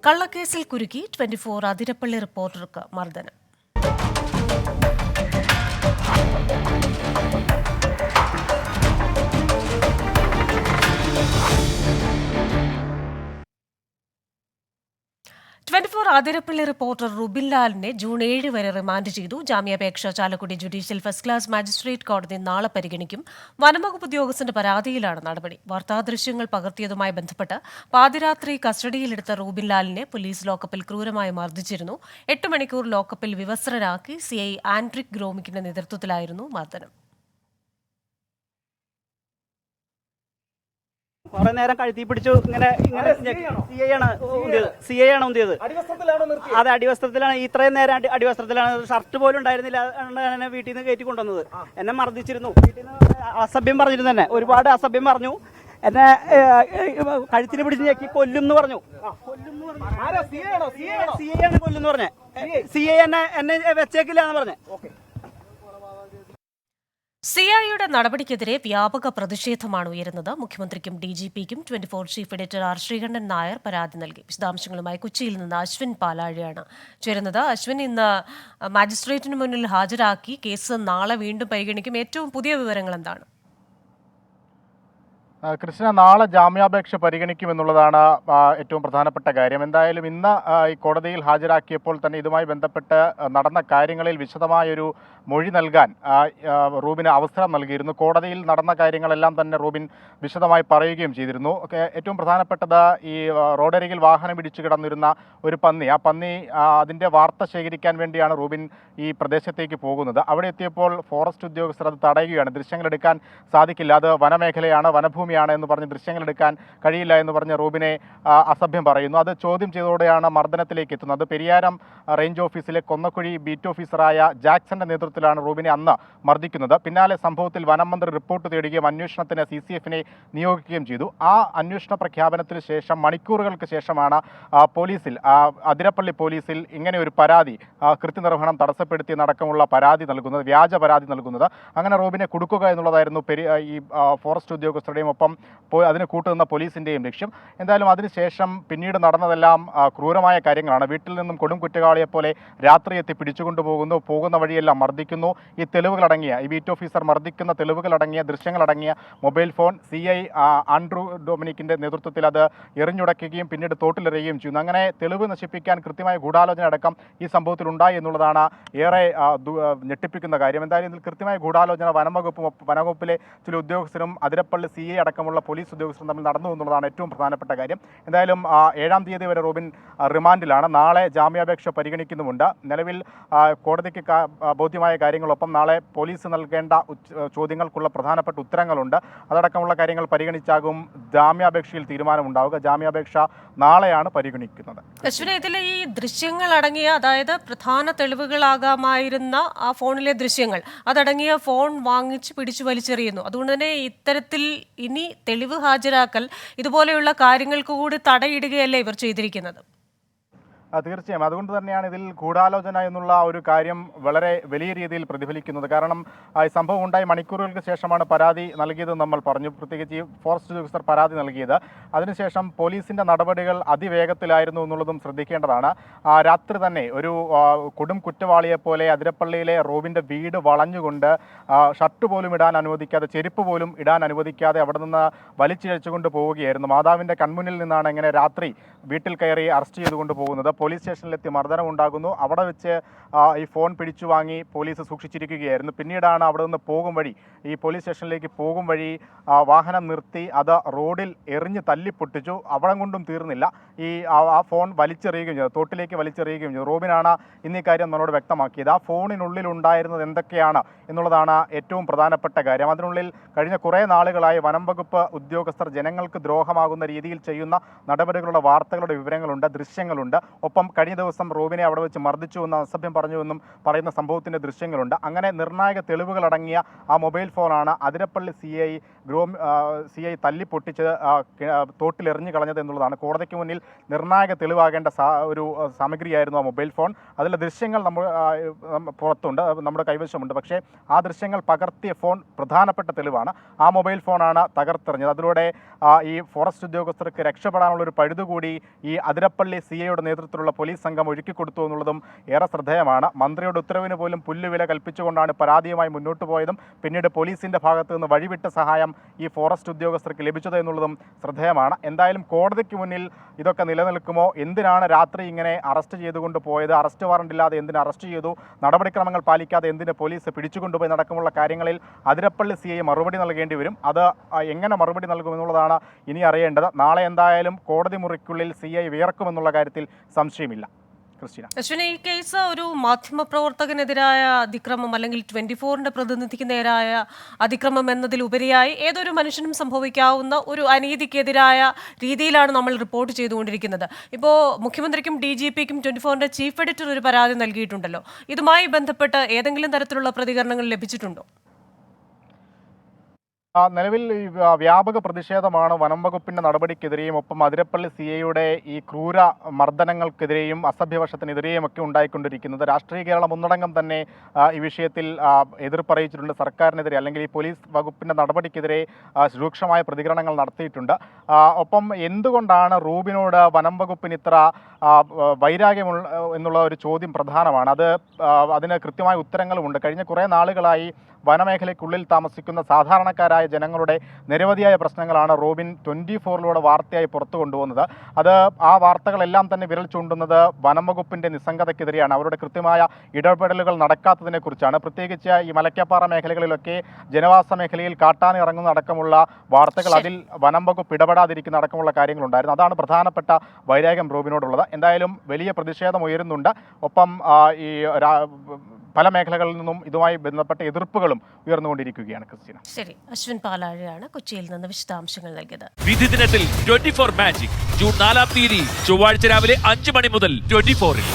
കള്ളക്കേസിൽ കുരുക്കി 24 അതിരപ്പള്ളി റിപ്പോർട്ടർക്ക് മർദ്ദനം. Athirappilly reporter റുബിൻ ലാലിനെ June 7 വരെ റിമാൻഡ് ചെയ്തു. ജാമ്യാപേക്ഷ Chalakudy judicial first class magistrate കോടതി നാളെ പരിഗണിക്കും. വനംവകുപ്പ് ഉദ്യോഗസ്ഥന്റെ പരാതിയിലാണ് നടപടി. വാർത്താദൃശ്യങ്ങൾ പകർത്തിയതുമായി ബന്ധപ്പെട്ട് പാതിരാത്രി കസ്റ്റഡിയിലെടുത്ത റുബിൻ ലാലിനെ പോലീസ് ലോക്കപ്പിൽ ക്രൂരമായി മർദ്ദിച്ചിരുന്നു. 8 മണിക്കൂർ ലോക്കപ്പിൽ വിവസ്ത്രരാക്കി. CI ആൻഡ്രിക് ഗ്രോമിക്കിന്റെ നേതൃത്വത്തിലായിരുന്നു മർദ്ദനം. കുറെ നേരം കഴുത്തി പിടിച്ചു. ഇങ്ങനെ സി ഐ ആണ് ഉന്തിയത്. അതെ, അടിവസ്ത്രത്തിലാണ്. ഇത്രയും നേരം അടിവസ്ത്രത്തിലാണ്. ഷർട്ട് പോലും ഉണ്ടായിരുന്നില്ല. എന്നെ വീട്ടിൽ നിന്ന് കയറ്റി കൊണ്ടുവന്നത്. എന്നെ മർദ്ദിച്ചിരുന്നു. വീട്ടിൽ നിന്ന് അസഭ്യം പറഞ്ഞിരുന്നു. തന്നെ ഒരുപാട് അസഭ്യം പറഞ്ഞു. എന്നെ കഴുത്തിന് പിടിച്ച് ഞെക്കി കൊല്ലും എന്ന് പറഞ്ഞു. സി ഐ ആണ് കൊല്ലുന്ന് പറഞ്ഞേ. CI എന്നെ വെച്ചേക്കില്ല എന്ന് പറഞ്ഞേ. CIയുടെ നടപടിക്കെതിരെ വ്യാപക പ്രതിഷേധമാണ് ഉയരുന്നത്. മുഖ്യമന്ത്രിക്കും DGPക്കും 24 chief editor R Sreekandan Nair പരാതി നൽകി. വിശദാംശങ്ങളുമായി കൊച്ചിയിൽ നിന്ന് അശ്വിൻ പാലാഴിയാണ് ചേരുന്നത്. അശ്വിൻ, ഇന്ന് മജിസ്ട്രേറ്റിന് മുന്നിൽ ഹാജരാക്കി. കേസ് നാളെ വീണ്ടും പരിഗണിക്കും. ഏറ്റവും പുതിയ വിവരങ്ങൾ എന്താണ്? കൃഷ്ണ, നാളെ ജാമ്യാപേക്ഷ പരിഗണിക്കുമെന്നുള്ളതാണ് ഏറ്റവും പ്രധാനപ്പെട്ട കാര്യം. എന്തായാലും ഇന്ന് ഈ കോടതിയിൽ ഹാജരാക്കിയപ്പോൾ തന്നെ ഇതുമായി ബന്ധപ്പെട്ട് നടന്ന കാര്യങ്ങളിൽ വിശദമായൊരു മൊഴി നൽകാൻ റൂബിന് അവസരം നൽകിയിരുന്നു. കോടതിയിൽ നടന്ന കാര്യങ്ങളെല്ലാം തന്നെ റൂബിൻ വിശദമായി പറയുകയും ചെയ്തിരുന്നു. ഏറ്റവും പ്രധാനപ്പെട്ടത് ഈ റോഡരികിൽ വാഹനം ഇടിച്ചു കിടന്നിരുന്ന ഒരു പന്നി, ആ പന്നി അതിൻ്റെ വാർത്ത ശേഖരിക്കാൻ വേണ്ടിയാണ് റൂബിൻ ഈ പ്രദേശത്തേക്ക് പോകുന്നത്. അവിടെ എത്തിയപ്പോൾ ഫോറസ്റ്റ് ഉദ്യോഗസ്ഥർ അത് തടയുകയാണ്. ദൃശ്യങ്ങളെടുക്കാൻ സാധിക്കില്ല, അത് വനമേഖലയാണ്, വനഭൂമിയാണ് എന്ന് പറഞ്ഞ് ദൃശ്യങ്ങളെടുക്കാൻ കഴിയില്ല എന്ന് പറഞ്ഞ് റൂബിനെ അസഭ്യം പറയുന്നു. അത് ചോദ്യം ചെയ്തതോടെയാണ് മർദ്ദനത്തിലേക്ക് എത്തുന്നത്. പെരിയാരം റേഞ്ച് ഓഫീസിലെ കൊന്നക്കുഴി ബീറ്റ് ഓഫീസറായ ജാക്സന്റെ നേതൃത്വത്തിലാണ് റൂബിനെ അന്ന് മർദ്ദിക്കുന്നത്. പിന്നാലെ സംഭവത്തിൽ വനം മന്ത്രി റിപ്പോർട്ട് തേടുകയും അന്വേഷണത്തിന് CCFനെ നിയോഗിക്കുകയും ചെയ്തു. ആ അന്വേഷണ പ്രഖ്യാപനത്തിന് ശേഷം മണിക്കൂറുകൾക്ക് ശേഷമാണ് പോലീസിൽ, അതിരപ്പള്ളി പോലീസിൽ ഇങ്ങനെ ഒരു പരാതി, കൃത്യനിർവഹണം തടസ്സപ്പെടുത്തിയെന്നടക്കമുള്ള പരാതി നൽകുന്നത്, വ്യാജ പരാതി നൽകുന്നത്. അങ്ങനെ റൂബിനെ കുടുക്കുക എന്നുള്ളതായിരുന്നു ഈ ഫോറസ്റ്റ് ഉദ്യോഗസ്ഥരുടെയും ഒപ്പം അതിന് കൂട്ടുനിന്ന പോലീസിൻ്റെയും ലക്ഷ്യം. എന്തായാലും അതിനുശേഷം പിന്നീട് നടന്നതെല്ലാം ക്രൂരമായ കാര്യങ്ങളാണ്. വീട്ടിൽ നിന്നും കൊടും കുറ്റവാളിയെ പോലെ രാത്രി എത്തി പിടിച്ചുകൊണ്ടുപോകുന്നു, പോകുന്ന വഴിയെല്ലാം മർദ്ദിക്കുന്നു. ഈ തെളിവുകളടങ്ങിയ, ഈ ബീറ്റ് ഓഫീസർ മർദ്ദിക്കുന്ന തെളിവുകളടങ്ങിയ, ദൃശ്യങ്ങളടങ്ങിയ മൊബൈൽ ഫോൺ CI ആൻഡ്രൂ ഡൊമിനിക്കിൻ്റെ നേതൃത്വത്തിൽ അത് എറിഞ്ഞുടയ്ക്കുകയും പിന്നീട് തോട്ടിലെറിയുകയും ചെയ്യുന്നു. അങ്ങനെ തെളിവ് നശിപ്പിക്കാൻ കൃത്യമായ ഗൂഢാലോചന അടക്കം ഈ സംഭവത്തിൽ ഉണ്ടായി എന്നുള്ളതാണ് ഏറെ ഞെട്ടിപ്പിക്കുന്ന കാര്യം. എന്തായാലും ഇതിൽ കൃത്യമായ ഗൂഢാലോചന വനംവകുപ്പിലെ ചില ഉദ്യോഗസ്ഥരും അതിരപ്പള്ളി CI അടക്കമുള്ള പോലീസ് ഉദ്യോഗസ്ഥരും തമ്മിൽ നടന്നു എന്നുള്ളതാണ് ഏറ്റവും പ്രധാനപ്പെട്ട കാര്യം. എന്തായാലും 7-ാം തീയതി വരെ റൂബിൻ റിമാൻഡിലാണ്. നാളെ ജാമ്യാപേക്ഷ പരിഗണിക്കുന്നുമുണ്ട്. നിലവിൽ കോടതിക്ക് ബോധ്യമായ കാര്യങ്ങളൊപ്പം നാളെ പോലീസ് നൽകേണ്ട ചോദ്യങ്ങൾക്കുള്ള പ്രധാനപ്പെട്ട ഉത്തരങ്ങളുണ്ട്. അതടക്കമുള്ള കാര്യങ്ങൾ പരിഗണിച്ചാകും ജാമ്യാപേക്ഷയിൽ തീരുമാനമുണ്ടാവുക. ജാമ്യാപേക്ഷ നാളെയാണ് പരിഗണിക്കുന്നത്. അശ്വിന, ഇതിലെ ഈ ദൃശ്യങ്ങൾ അടങ്ങിയ, അതായത് പ്രധാന തെളിവുകളാകാമായിരുന്ന ആ ഫോണിലെ ദൃശ്യങ്ങൾ, അതടങ്ങിയ ഫോൺ വാങ്ങിച്ച് പിടിച്ചു വലിച്ചെറിയുന്നു. അതുകൊണ്ട് തന്നെ ഇത്തരത്തിൽ ഇനി തെളിവ് ഹാജരാക്കൽ, ഇതുപോലെയുള്ള കാര്യങ്ങൾക്ക് കൂടി തടയിടുകയല്ലേ ഇവർ ചെയ്തിരിക്കുന്നത്? തീർച്ചയായും. അതുകൊണ്ട് തന്നെയാണ് ഇതിൽ ഗൂഢാലോചന എന്നുള്ള ഒരു കാര്യം വളരെ വലിയ രീതിയിൽ പ്രതിഫലിക്കുന്നത്. കാരണം ഈ സംഭവം ഉണ്ടായി മണിക്കൂറുകൾക്ക് ശേഷമാണ് പരാതി നൽകിയതെന്ന് നമ്മൾ പറഞ്ഞു. പ്രത്യേകിച്ച് ഈ ഫോറസ്റ്റ് ഉദ്യോഗസ്ഥർ പരാതി നൽകിയത്. അതിനുശേഷം പോലീസിൻ്റെ നടപടികൾ അതിവേഗത്തിലായിരുന്നു എന്നുള്ളതും ശ്രദ്ധിക്കേണ്ടതാണ്. രാത്രി തന്നെ ഒരു കൊടും കുറ്റവാളിയെ പോലെ അതിരപ്പള്ളിയിലെ റൂബിൻ്റെ വീട് വളഞ്ഞുകൊണ്ട് ഷർട്ട് പോലും ഇടാൻ അനുവദിക്കാതെ, ചെരുപ്പ് പോലും ഇടാൻ അനുവദിക്കാതെ അവിടെ നിന്ന് വലിച്ചിഴച്ചുകൊണ്ട് പോവുകയായിരുന്നു. മാതാവിൻ്റെ കൺമുന്നിൽ നിന്നാണ് ഇങ്ങനെ രാത്രി വീട്ടിൽ കയറി അറസ്റ്റ് ചെയ്തുകൊണ്ട് പോകുന്നത്. പോലീസ് സ്റ്റേഷനിലെത്തി മർദ്ദനം ഉണ്ടാകുന്നു. അവിടെ വെച്ച് ഈ ഫോൺ പിടിച്ചു വാങ്ങി പോലീസ് സൂക്ഷിച്ചിരിക്കുകയായിരുന്നു. പിന്നീടാണ് അവിടെ നിന്ന് പോകും വഴി, ഈ പോലീസ് സ്റ്റേഷനിലേക്ക് പോകും വഴി വാഹനം നിർത്തി അത് റോഡിൽ എറിഞ്ഞ് തല്ലിപ്പൊട്ടിച്ചു. അവിടെ കൊണ്ടും തീർന്നില്ല, ഈ ആ ഫോൺ വലിച്ചെറിയുകയും ചെയ്തു, തോട്ടിലേക്ക് വലിച്ചെറിയുകയും ചെയ്തു. റൂബിനാണ് ഇന്നീ കാര്യം നമ്മളോട് വ്യക്തമാക്കിയത്. ആ ഫോണിനുള്ളിൽ ഉണ്ടായിരുന്നത് എന്തൊക്കെയാണ് എന്നുള്ളതാണ് ഏറ്റവും പ്രധാനപ്പെട്ട കാര്യം. അതിനുള്ളിൽ കഴിഞ്ഞ കുറേ നാളുകളായി വനം വകുപ്പ് ഉദ്യോഗസ്ഥർ ജനങ്ങൾക്ക് ദ്രോഹമാകുന്ന രീതിയിൽ ചെയ്യുന്ന നടപടികളുടെ വാർത്തകളുടെ വിവരങ്ങളുണ്ട്, ദൃശ്യങ്ങളുണ്ട്. ഒപ്പം ഒപ്പം കഴിഞ്ഞ ദിവസം റൂബിനെ അവിടെ വെച്ച് മർദ്ദിച്ചുവെന്നും അസഭ്യം പറഞ്ഞുവെന്നും പറയുന്ന സംഭവത്തിൻ്റെ ദൃശ്യങ്ങളുണ്ട്. അങ്ങനെ നിർണായക തെളിവുകളടങ്ങിയ ആ മൊബൈൽ ഫോണാണ് അതിരപ്പള്ളി CI തല്ലിപ്പൊട്ടിച്ച് തോട്ടിലെറിഞ്ഞു കളഞ്ഞത് എന്നുള്ളതാണ് കോടതിക്ക് മുന്നിൽ നിർണായക തെളിവാകേണ്ട ഒരു സാമഗ്രിയായിരുന്നു ആ മൊബൈൽ ഫോൺ. അതിലെ ദൃശ്യങ്ങൾ പുറത്തുണ്ട്, നമ്മുടെ കൈവശമുണ്ട്. പക്ഷേ ആ ദൃശ്യങ്ങൾ പകർത്തിയ ഫോൺ പ്രധാനപ്പെട്ട തെളിവാണ്. ആ മൊബൈൽ ഫോണാണ് തകർത്തെറിഞ്ഞത്. അതിലൂടെ ഈ ഫോറസ്റ്റ് ഉദ്യോഗസ്ഥർക്ക് രക്ഷപ്പെടാനുള്ളൊരു പഴുതുകൂടി ഈ അതിരപ്പള്ളി CIയുടെ നേതൃത്വത്തിലുള്ള പോലീസ് സംഘം ഒരുക്കിക്കൊടുത്തു എന്നുള്ളതും ഏറെ ശ്രദ്ധേയമാണ്. മന്ത്രിയുടെ ഉത്തരവിന് പോലും പുല്ലുവില കൽപ്പിച്ചുകൊണ്ടാണ് പരാതിയുമായി മുന്നോട്ട് പോയതും പിന്നീട് പോലീസിന്റെ ഭാഗത്തു നിന്ന് വഴിവിട്ട സഹായം ഈ ഫോറസ്റ്റ് ഉദ്യോഗസ്ഥർക്ക് ലഭിച്ചത് എന്നുള്ളതും ശ്രദ്ധേയമാണ്. എന്തായാലും കോടതിക്ക് മുന്നിൽ ഇതൊക്കെ നിലനിൽക്കുമോ? എന്തിനാണ് രാത്രി ഇങ്ങനെ അറസ്റ്റ് ചെയ്തുകൊണ്ട് പോയത്? അറസ്റ്റ് വാറണ്ട് ഇല്ലാതെ എന്തിന് അറസ്റ്റ് ചെയ്തു? നടപടിക്രമങ്ങൾ പാലിക്കാതെ എന്തിന് പോലീസ് പിടിച്ചുകൊണ്ടുപോയി നടക്കുമുള്ള കാര്യങ്ങളിൽ അതിരപ്പള്ളി CI മറുപടി നൽകേണ്ടി വരും. അത് എങ്ങനെ മറുപടി നൽകുമെന്നുള്ളതാണ് ഇനി അറിയേണ്ടത്. നാളെ എന്തായാലും കോടതി മുറിക്കുള്ളിൽ CI വിയർക്കുമെന്നുള്ള കാര്യത്തിൽ സംശയമില്ല. ക്രിസ്റ്റീന, അശ്വിനി, ഈ കേസ് ഒരു മാധ്യമപ്രവർത്തകനെതിരായ അതിക്രമം അല്ലെങ്കിൽ 24ന്റെ പ്രതിനിധിക്ക് നേരായ അതിക്രമം എന്നതിലുപരിയായി ഏതൊരു മനുഷ്യനും സംഭവിക്കാവുന്ന ഒരു അനീതിക്കെതിരായ രീതിയിലാണ് നമ്മൾ റിപ്പോർട്ട് ചെയ്തുകൊണ്ടിരിക്കുന്നത്. ഇപ്പോൾ മുഖ്യമന്ത്രിക്കും DGPക്കും 24ന്റെ ചീഫ് എഡിറ്റർ ഒരു പരാതി നൽകിയിട്ടുണ്ടല്ലോ. ഇതുമായി ബന്ധപ്പെട്ട് ഏതെങ്കിലും തരത്തിലുള്ള പ്രതികരണങ്ങൾ ലഭിച്ചിട്ടുണ്ടോ? നിലവിൽ വ്യാപക പ്രതിഷേധമാണ് വനം വകുപ്പിന്റെ നടപടിക്കെതിരെയും ഒപ്പം അതിരപ്പള്ളി CIയുടെ ഈ ക്രൂര മർദ്ദനങ്ങൾക്കെതിരെയും അസഭ്യവശത്തിനെതിരെയും ഒക്കെ ഉണ്ടായിക്കൊണ്ടിരിക്കുന്നത്. രാഷ്ട്രീയ കേരളം ഒന്നടങ്കം തന്നെ ഈ വിഷയത്തിൽ എതിർപ്പറിയിച്ചിട്ടുണ്ട്. സർക്കാരിനെതിരെ അല്ലെങ്കിൽ ഈ പോലീസ് വകുപ്പിന്റെ നടപടിക്കെതിരെ രൂക്ഷമായ പ്രതികരണങ്ങൾ നടത്തിയിട്ടുണ്ട്. ഒപ്പം എന്തുകൊണ്ടാണ് റൂബിനോട് വനം വകുപ്പിന് ഇത്ര വൈരാഗ്യമുള്ള എന്നുള്ള ഒരു ചോദ്യം പ്രധാനമാണ്. അതിന് കൃത്യമായ ഉത്തരങ്ങളുമുണ്ട്. കഴിഞ്ഞ കുറേ നാളുകളായി വനമേഖലയ്ക്കുള്ളിൽ താമസിക്കുന്ന സാധാരണക്കാരായ ജനങ്ങളുടെ നിരവധിയായ പ്രശ്നങ്ങളാണ് റൂബിൻ 24ലൂടെ വാർത്തയായി പുറത്തു കൊണ്ടുപോകുന്നത്. ആ വാർത്തകളെല്ലാം തന്നെ വിരൽ ചൂണ്ടുന്നത് വനം വകുപ്പിന്റെ നിസ്സംഗതയ്ക്കെതിരെയാണ്. അവരുടെ കൃത്യമായ ഇടപെടലുകൾ നടക്കാത്തതിനെ കുറിച്ചാണ്. പ്രത്യേകിച്ച് ഈ മലക്കപ്പാറ മേഖലകളിലൊക്കെ ജനവാസ മേഖലയിൽ കാട്ടാന ഇറങ്ങുന്ന അടക്കമുള്ള വാർത്തകൾ, അതിൽ വനം വകുപ്പ് ഇടപെടാതിരിക്കുന്ന അടക്കമുള്ള കാര്യങ്ങളുണ്ടായിരുന്നു. അതാണ് പ്രധാനപ്പെട്ട വൈരാഗ്യം റൂബിനോടുള്ളത്. എന്തായാലും വലിയ പ്രതിഷേധം ഉയരുന്നുണ്ട്. ഒപ്പം ഈ പല മേഖലകളിൽ നിന്നും ഇതുമായി ബന്ധപ്പെട്ട എതിർപ്പുകളും ഉയർന്നുകൊണ്ടിരിക്കുകയാണ്. ക്രിസ്റ്റീന, ശരി. അശ്വിൻ പാലാഴയാണ് കൊച്ചിയിൽ നിന്ന് വിശദാംശങ്ങൾ നൽകിയത്. വിധി ദിനത്തിൽ 24 മാജിക് ജൂൺ 4 ചൊവ്വാഴ്ച രാവിലെ 5 മണി മുതൽ 24-ൽ.